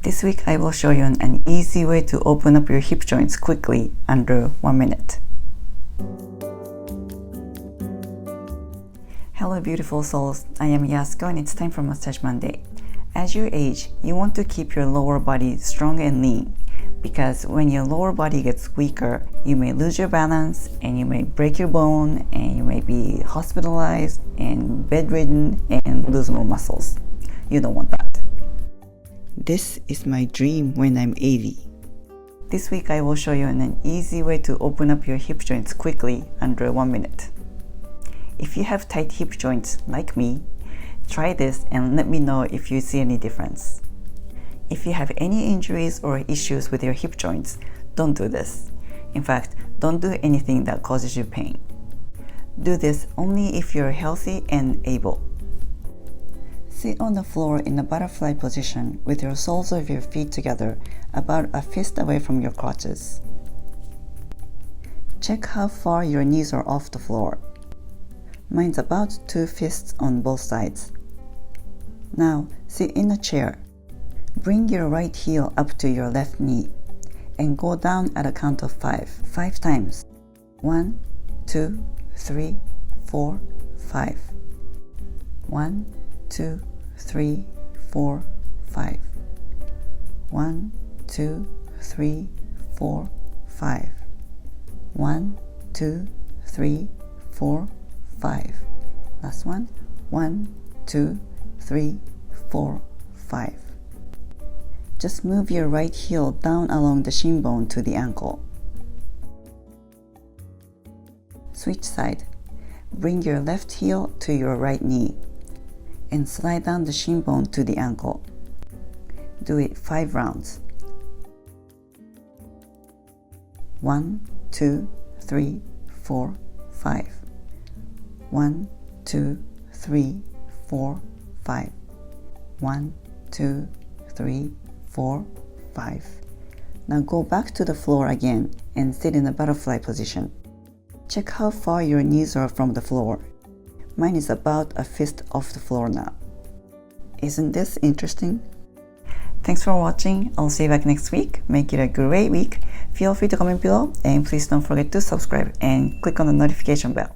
This week I will show you an easy way to open up your hip joints quickly under 1 minute. Hello beautiful souls, I am Yasuko and it's time for Massage Monday. As you age, you want to keep your lower body strong and lean because when your lower body gets weaker, you may lose your balance and you may break your bone and you may be hospitalized and bedridden and lose more muscles. You don't want that. This is my dream when I'm 80. This week I will show you an easy way to open up your hip joints quickly under 1 minute. If you have tight hip joints like me, try this and let me know if you see any difference. If you have any injuries or issues with your hip joints, don't do this. In fact, don't do anything that causes you pain. Do this only if you're healthy and able. Sit on the floor in a butterfly position with your soles of your feet together about a fist away from your crotches. Check how far your knees are off the floor. Mine's about 2 fists on both sides. Now sit in a chair. Bring your right heel up to your left knee and go down at a count of 5. 5 times. 1, 2, 3, 4, 5. 1, 2, 3, 4, 5. 1, 2, 3, 4, 5. 1, 2, 3, 4, 5. Last one. 1, 2, 3, 4, 5. Just move your right heel down along the shin bone to the ankle. Switch side. Bring your left heel to your right knee and slide down the shin bone to the ankle. Do it 5 rounds. 1, 2, 3, 4, 5. 1, 2, 3, 4, 5. 1, 2, 3, 4, 5. Now go back to the floor again and sit in a butterfly position. Check how far your knees are from the floor. Mine is about a fist off the floor now. Isn't this interesting? Thanks for watching. I'll see you back next week. Make it a great week. Feel free to comment below and please don't forget to subscribe and click on the notification bell.